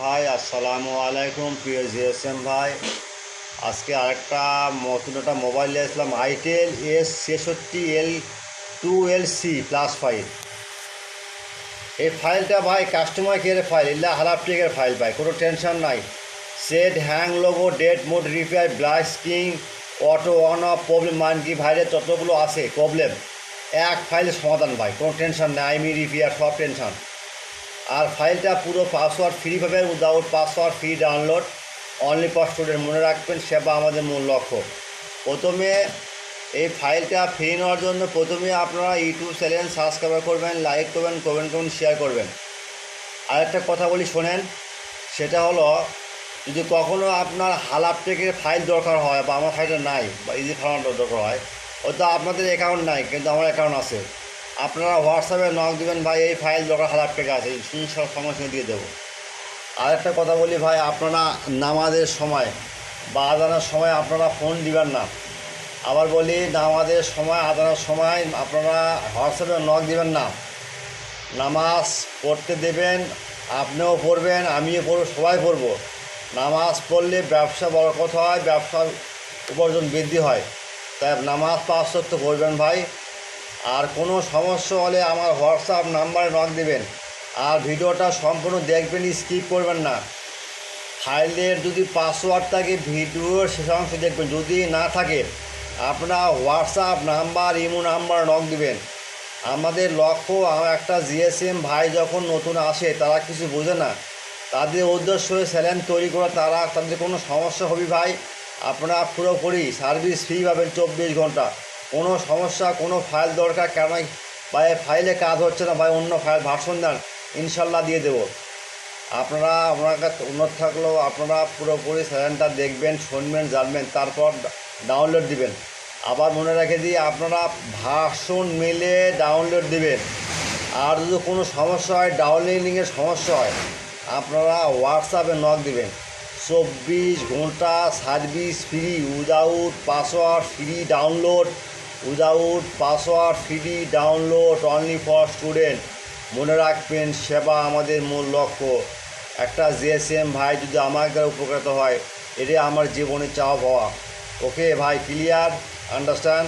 ভাই, আসসালামু আলাইকুম। প্রিয় জিএসএম ভাই, আজকে আরেকটা নতুন একটা মোবাইল নিয়ে আসলাম, আইটেল S662LC+5। এই ফাইলটা ভাই কাস্টমার কেয়ারের ফাইল, ইল্লা হালাপটেকের ফাইল ভাই, কোনো টেনশন নাই। Set, hang logo, dead mode repair, ব্লাইস কিং, অটো অন অফ প্রবলেম, মানকি ভাইরের যতগুলো আছে প্রবলেম এক ফাইলের সমাধান ভাই, কোনো টেনশন নেই। আইমি রিপেয়ার সব টেনশন। আর ফাইলটা পুরো পাসওয়ার্ড ফ্রি পাবেন, without password free download, only for student. মনে রাখবেন, সেবা আমাদের মূল লক্ষ্য। প্রথমে এই ফাইলটা ফ্রি নেওয়ার জন্য প্রথমে আপনারা ইউটিউব চ্যানেল সাবস্ক্রাইব করবেন, লাইক করবেন, কমেন্ট করবেন, শেয়ার করবেন। আরেকটা কথা বলি শোনেন, সেটা হলো যদি কখনও আপনার হালাপটেকের ফাইল দরকার হয় বা আমার ফাইলটা নাই বা ইজি ফার্মার দরকার হয়, হয়তো আপনাদের অ্যাকাউন্ট নাই কিন্তু আমার অ্যাকাউন্ট আছে, আপনারা হোয়াটসঅ্যাপে নক দেবেন, ভাই এই ফাইল দরকার হালাপটেক আছে, সব সঙ্গে সঙ্গে দিয়ে দেবো। আরেকটা কথা বলি ভাই, আপনারা নামাজের সময় বা আজানের সময় আপনারা ফোন দিবেন না। আবার বলি, নামাজের সময় আজানের সময় আপনারা হোয়াটসঅ্যাপে নক দিবেন না। নামাজ পড়তে দেবেন, আপনিও পড়বেন, আমিও পড়ব, সবাই পড়ব। নামাজ পড়লে ব্যবসা বরকত হয়, ব্যবসার উপার্জন বৃদ্ধি হয়। তাই নামাজ 5 ওয়াক্ত পড়বেন ভাই। আর কোনো সমস্যা হলে আমার হোয়াটসঅ্যাপ নাম্বারে নক দেবেন। আর ভিডিওটা সম্পূর্ণ দেখবেন, স্কিপ করবেন না। ফাইলের যদি পাসওয়ার্ড থাকে ভিডিওর শেষ অংশ দেখবেন, যদি না থাকে আপনারা WhatsApp number, imo number knock দেবেন। আমাদের লক্ষ্য, একটা জিএসএম ভাই যখন নতুন আসে, তারা কিছু বোঝে না, তাদের উদ্দেশ্য চ্যানেল তৈরি করা। তাদের কোনো সমস্যা হবে ভাই, আপনারা পুরোপুরি সার্ভিস ফ্রি পাবেন 24 ঘন্টা। কোনো সমস্যা, কোনো ফাইল দরকার, কেন ভাই ফাইলে কাজ হচ্ছে না ভাই, অন্য ফাইল ভার্সন দেন, ইনশাল্লাহ দিয়ে দেবো। আপনারা আপনার কাছে উন্নত থাকলেও আপনারা পুরোপুরি চ্যানেলটা দেখবেন, শুনবেন, জানবেন, তারপর ডাউনলোড দিবেন। আবার মনে রেখে দিই, আপনারা ভার্সন মিলে ডাউনলোড দিবেন। আর যদি কোনো সমস্যা হয়, ডাউনলোডিংয়ের সমস্যা হয়, আপনারা হোয়াটসঅ্যাপে নক দিবেন। 24 ঘন্টা service free, without password free download, without password free download, only for student. মনে রাখবেন, সেবা আমাদের মূল লক্ষ্য। একটা জিএসএম ভাই যদি আমার দ্বারা উপকৃত হয়, এটাই আমার জীবনে চাওয়া পাওয়া। ওকে ভাই, ক্লিয়ার, আন্ডারস্ট্যান্ড।